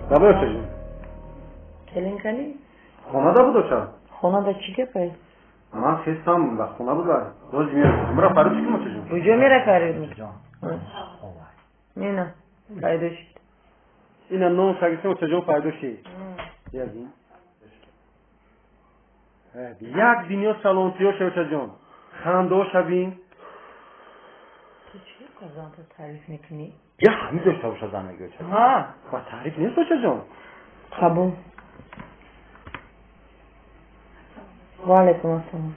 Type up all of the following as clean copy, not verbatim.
بابا چجون کلین کلی؟ خونه دا بود چه؟ خونه دا چی گپه؟ من خستم و خونه بود روز میاد مرا فرض کنم چجون کجا میره فرید جان نه پیدا شد اینا نو سگسم چجون پیدا شد یادین یک دنیا سلامتیو شو چجون خنده شبین تو چی قضا تو تعریف میکنی؟ یا همین داشته باشه زندگی چه ها با تعریف نیست چجون قبول و علیکم السلام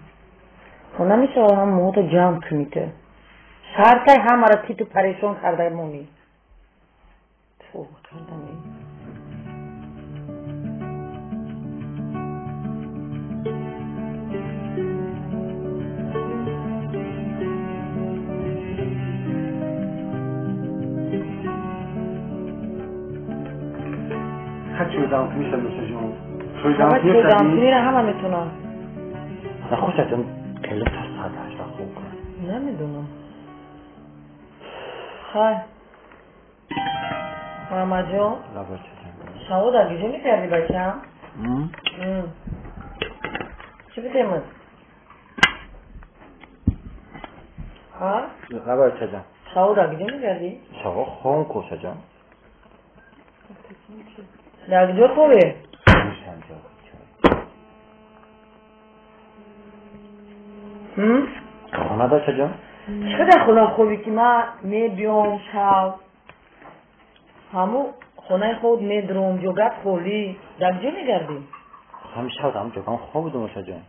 خونه میشه هم موت جمع کنیده شرطه همه را تیتو پریشون کرده مونی تو کردم این چی دام میشه مثل جون چی دام میره همه میتونم نخوشتون کلی تا ساعت 8 خوب کنم نمیدونم خواهی محمد جان لابا چه شما در گیجه میکردی بچه هم؟ چی بتیمون؟ ها؟ لابا چه جان شما در گیجه میکردی؟ شما خون کوشه جان در گیجه خوبه؟ خونه دا چه جان؟ چه در خونه خوبی که من میبیام شب همو خونه خود میدروم جوگت خولی در گیجه میگردی؟ همیشه هم جوگم خواب بودم چه جان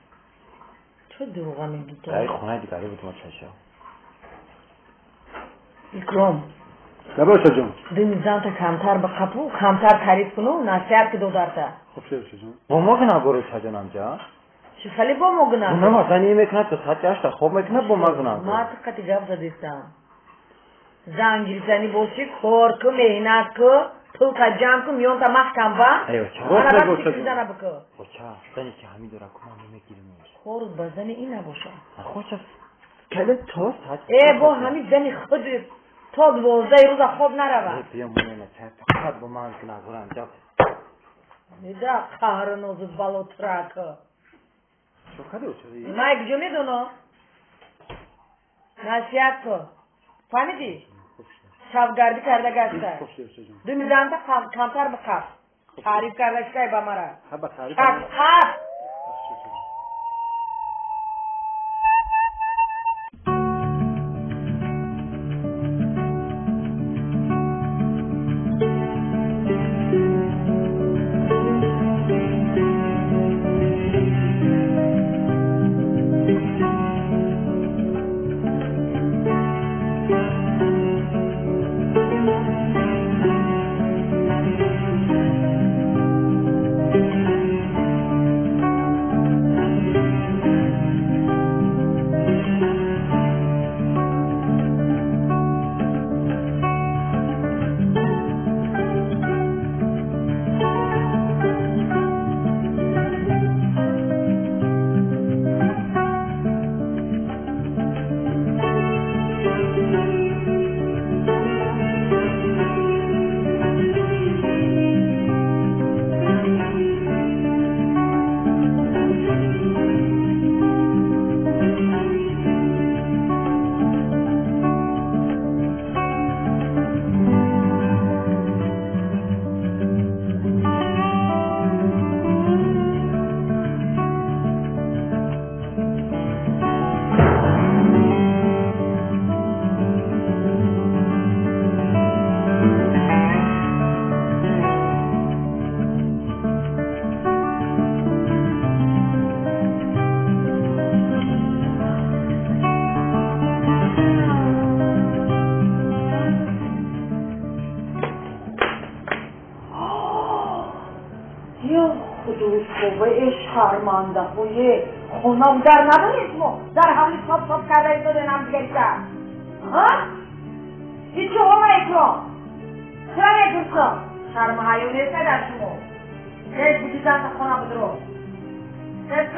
چه دروغه میگی تو؟ در خونه دیگری بودم چه جان اکرام لابا چه جان دمی زنت کمتر بخپو کمتر تعریف کنو نصیحت که دو درته خب چه جان با ما که نگورو چه جان امجا چه خالی با ما گناه نه ما زنی میکنه تو ساعت 8 خوب میکنه با ما گناه ما تقتی گپ زدیستم زنگیری زنی باشی کار که مهنت که تو که جمع که میون تا محکم با ایوه چه انا روز بس بگو فکر زنه بکه بچه زنی که همین داره کمان نمیگیریم خورد با زنی این نباشه خوش است کلی تو ساعت ای با همین زنی خودت تا 12 روز خواب نروه بیا مونه چه فقط با من که نگور انجا میده قهر نوزد بالو ترکه شو کده او چه ما یک جو میدونو نصیحت که فهمیدی؟ شبگردی کرده گشته دو میزنه کمتر بخف تعریف کرده شده با مرا خف شرمنده خویه خونم در ندارید ما در حالی صاف کرده ایتو دینم دیگری کرد ها؟ این چه همه اکرام؟ چرا نکنسا؟ شرم حیونیت در شما خیلی بودی زن خونه بدرو خیلی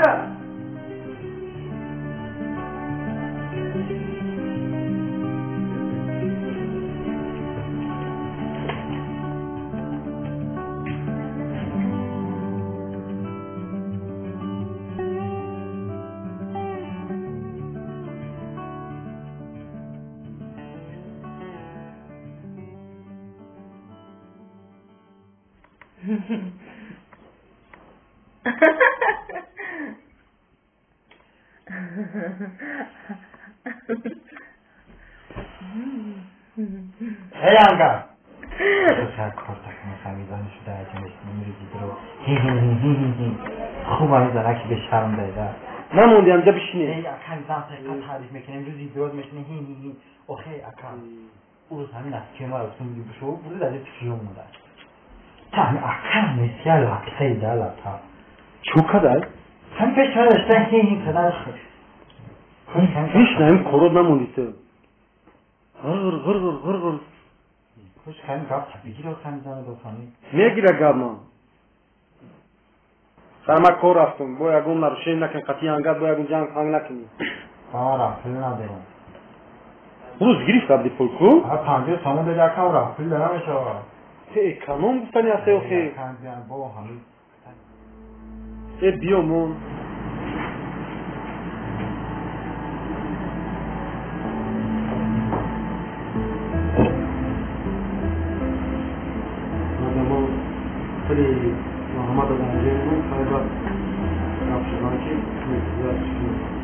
Hey Anka. Sen korkak mesafeden şu derecenin müziği dro. خوبه زنه که به شرم دایده نموندی همجا بشینی ای اکن زن سقیقه تعریف میکنیم روزی دراز میشنه هی اوخی اکن او روز همین از کیما رو سنگی بشو بوده در فیلم موده تا همین اکن نسیه لطفه لطفه چو کدر؟ هم پیش نداشتن هی کدر هیچ نیم کورو نموندی تو غر خوش خیلی گاب تبیگی رو خیلی زنه دوستانی میگیره گاب ما سرما کور رفتم باید اگم نروشین نکن قطعی انگار باید اگم جنگ خانگ نکنی رفل ندارم روز گریف قبلی پولکو؟ ها پنجه سامون دیگه اکم رفل دارم شما اکنون گفتنی هسته اوخی با همین بیامون خیلی محمد رو درجه من خیلی باید رفت شدن که میزیاد شدن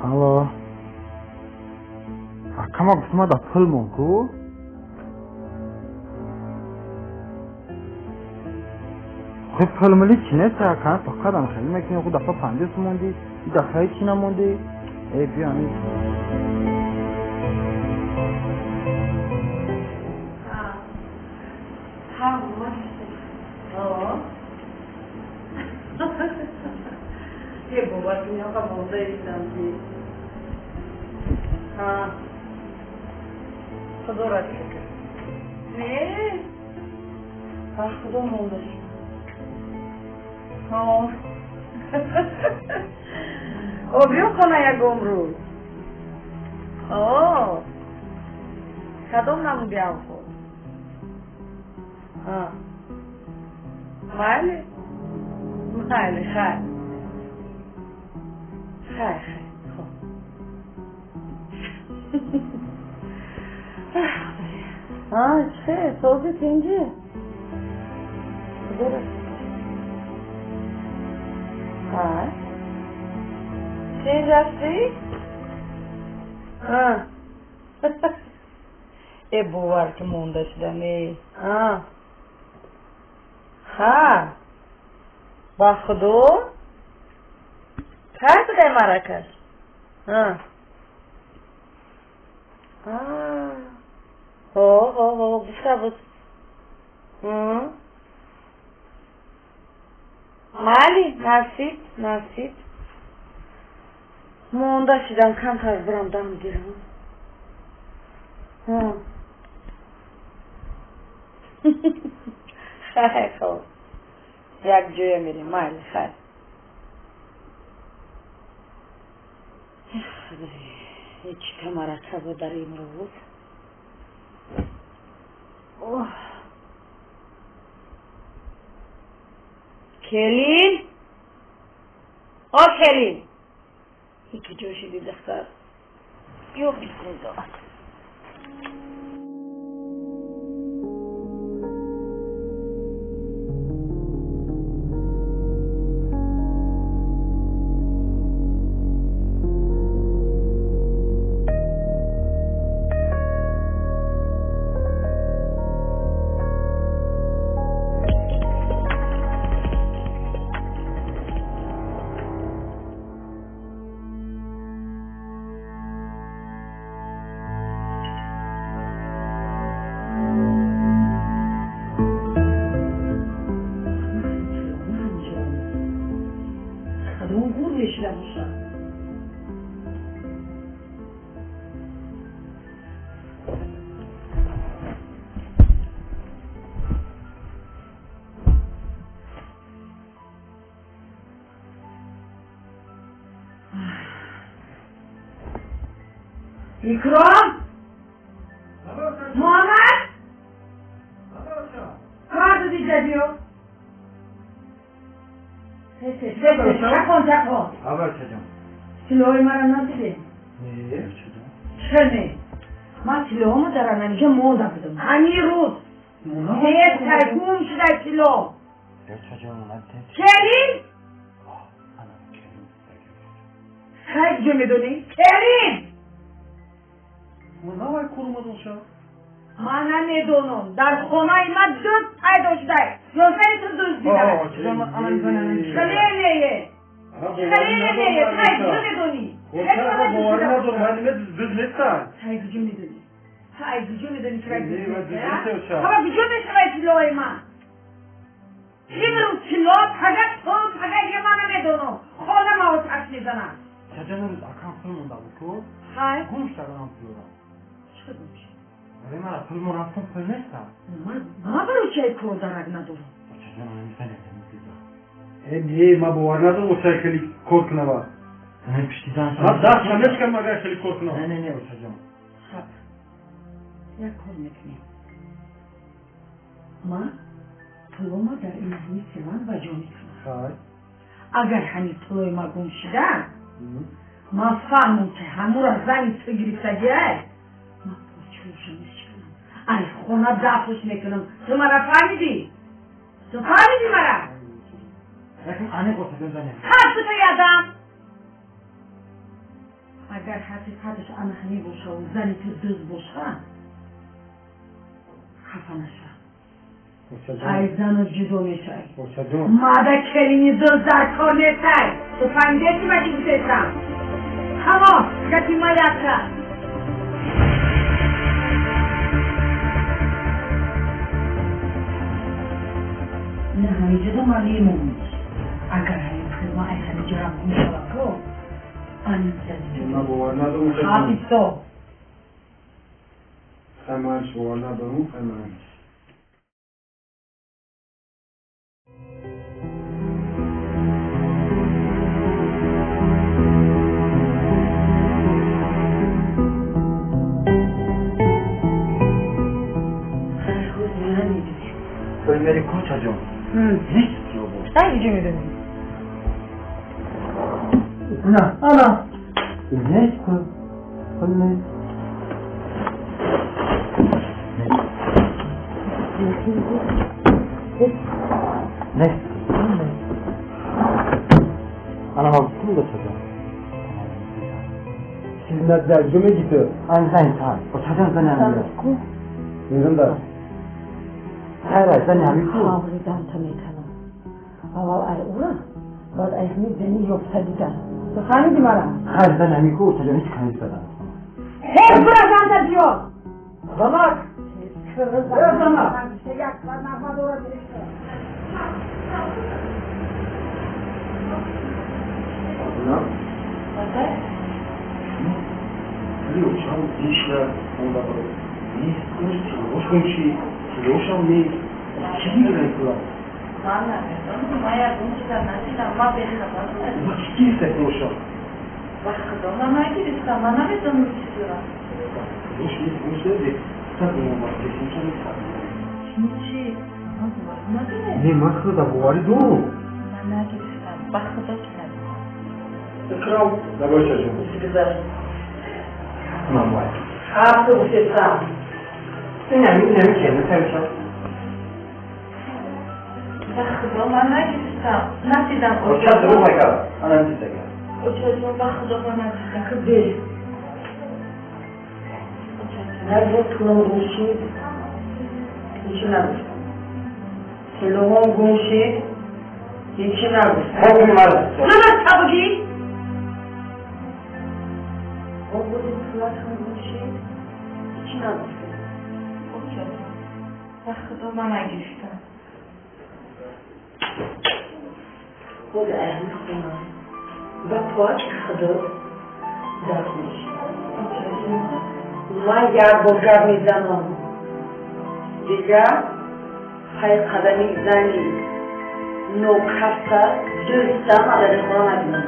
Halo. Kamu cuma dah filmku. خب فیلم لی چینه تا کار فقط هم خیلی میکنه خود دفعه پنجه سموندی دفعه چینه موندی ای بیا نیست یه بابا دنیا که مونده ایدم دی خدا را شکر نه خدا مونده شد بیو کنه یک روز کدام نمون بیام خود ماله خیلی خب چه صوبت اینجا درست چه رفتی؟ ای بوار که مونده شدم با خودو کارت ده مرکز هو بسا مالی ناسید مونده شدم کم تاز برام دم گیرم خیلی خوب یک جویه میریم مالی خیلی هیچ کمرکبه در این روز کلین کلین یکی جوشی دی دختر یو بیکن داد اکرام محمد کار دیگه بیو تکن اول چجام سلوی مرا ندیدی؟ نه چجام چرا نه؟ من سلوامو دارم نمیگه مونده بدم همین روز یه ترگوم شده سلو چجام ندید کریم؟ خیلی جو میدونی؟ کریم! اونا وای کرومه دوشا من نمیدونم در خونه من دوست پیدا شده یوزنی تو دوست دیدم چجام الان زنم خلیلیه خلیلیه خیلی جو میدونی خودم باور ندارم من دوست نیستم خیلی جو میدونی خیلی جو میدونی که خیلی جو میدونی نیستم حالا بیجو میشه سلوی من این سلو فقط تو فقط یه من نمیدونم خودم آتش میزنم چجام روز اکام پول مونده بود تو خیلی گوش دارم پولم چه گوش؟ ولی من پول مون رفتم پول نیستم من برای چه کار درک ندارم چجام نه ما باور ندارم واسه کلی کار کنم نه پشتیدن من دست نمیش کنم اگر کلی کار کنم نه چجام خب یک کار میکنیم من پولو ما در این همین سیوان و جا میکنم اگر همین پولوی ما گم شده ما فهمم که همون را زنی تو گرفتگیه ما پاچوشو میشکنم از خونه دفعش میکنم تو مرا فهمیدی؟ تو فهمیدی مرا؟ لیکن آنه گفته بزنیم حرف تو یادم اگر حقیقتش آنهانی باشه و زنی تو دوست باشه خفه نشه ای زن و جدو میشه ماده کلینی دوست در کار نیسته تو فهمیده چی بچی بسیستم همه گتی ما یکه نه همی جدو مالی مومید اگر همی خیلی ای همی جرم میشه تو آنی زدی خواهی تو خیمانش باور ندارم خیمانش بری کجا جون؟ هیچ جا بود اینجا میدونی نه هیچ کن نه انا ما بتقول لك هذا سيدنا الدجاج جيت انا زين تعال وتحدث زين میرم دارم خیلی زنی همی کو خواهی دانتا میکنم اول ای اونا بعد ای همی زنی یفته دیگر تو فهمیدی مرا خیلی زنی همی کو تجا هیچ کنیز بدن هیچ برا دانتا دیو زمک برا زمک یک بار نفع دورا دیرشته نه لیو چاو دیشلا اوندا نیست روش کنشی روشم نیست چی میگه تو من نمیدونم ما یه گوشی در نشیدم ما به خبر ما چی است روشم وقت دارم من نگیرستم من نمیدونم چی دارم روش نیست روش نیست صد اون وقت چی چی نه ما خدا بواری دو من نگیرستم وقت داشتم اکرام نباشه جون بگذار من باید حرف تو بسیستم نمیشه نمیشه وقت من نگیرستم نشیدم چند رو نکرد انا نمیشه کرد اوچه وقت من نگیرستم خبیر نزد کنم گوشید هیچی نگوشتم تلوان گوشید هیچی نگوشتم خوبی مرد نمت تبگی اون بودیم تلوان گوشید هیچی نگوشتم اوچه وقت من نگیرستم خود اهل خونم و پاک خدا در خونش من یک بگر میزنم دیگر های قدمی زنی نوکفته دوستم علیه خدا نبینم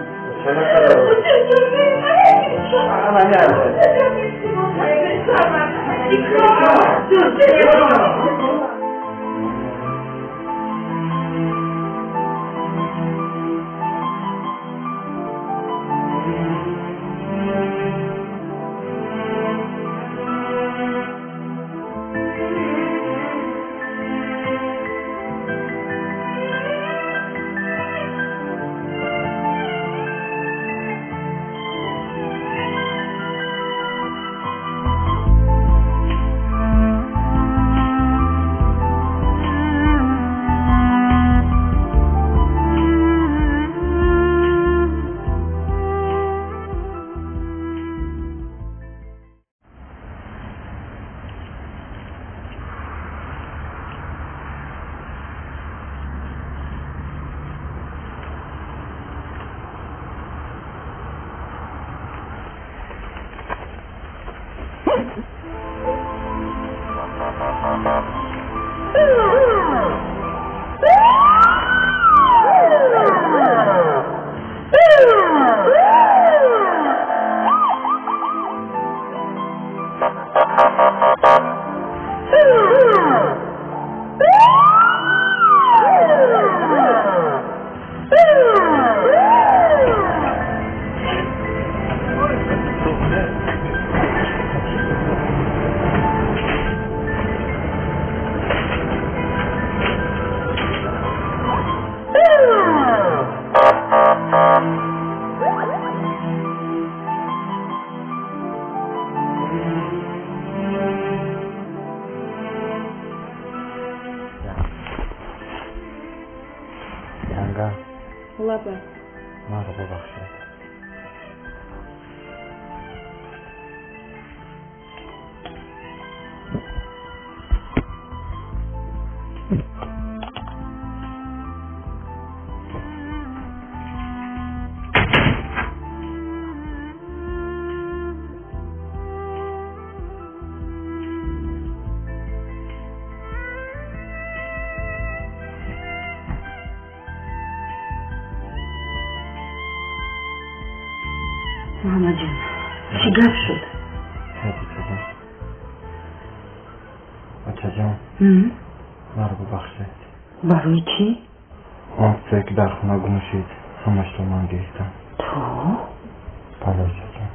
Labas. Noriu bebakščioti. ماما جون چی گفت شد؟ بچه جان مرا ببخشید. برای چی؟ آن فکر در خونه گم شد. همش تو من گرفتم. تو؟ بله بچه جان.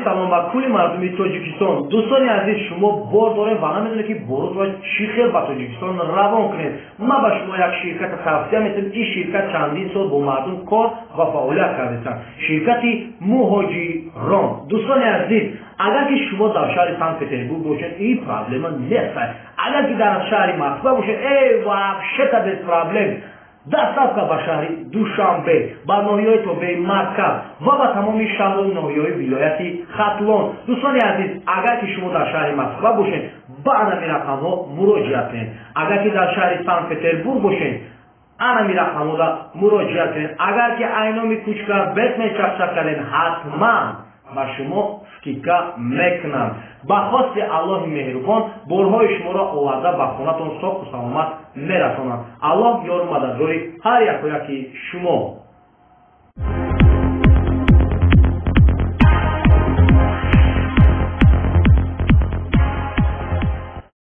سلام و کل مردم تاجیکستان. دوستان عزیز شما بار داریم و نمیدونه که بروز و چی خیلی با تاجیکستان روان کنید. ما به شما یک شرکت توصیه می‌کنم. این شرکت چندین سال با مردم کار و فعالیت کرده. شرکت مهاجران. دوستان عزیز اگر که شما در شهر سنت پترزبورگ باشید این پرابلم نیست. اگر که در شهر مسکو باشید ای وحشت به پرابلم. دستاب که به شهر دوشنبه با ناحیه‌های توبه مرکز و با تمام شهر و ناحیه‌های ولایت ختلان. دوستان عزیز اگر که شما در شهر مسکو باشید بعد این رقم‌ها مراجعه کنید. اگر که در شهر سنت پترزبورگ باشید انا می رقم‌ها را مراجعه کنید. اگر که اینامی کوچکار بیت می چک کردین حتما با شما فکیکا میکنم. با خواست الله مهربان بارهای شما را آورده به خانه‌تان صاف و سلامت میرسانم. الله یار و مددگار هر یک شما.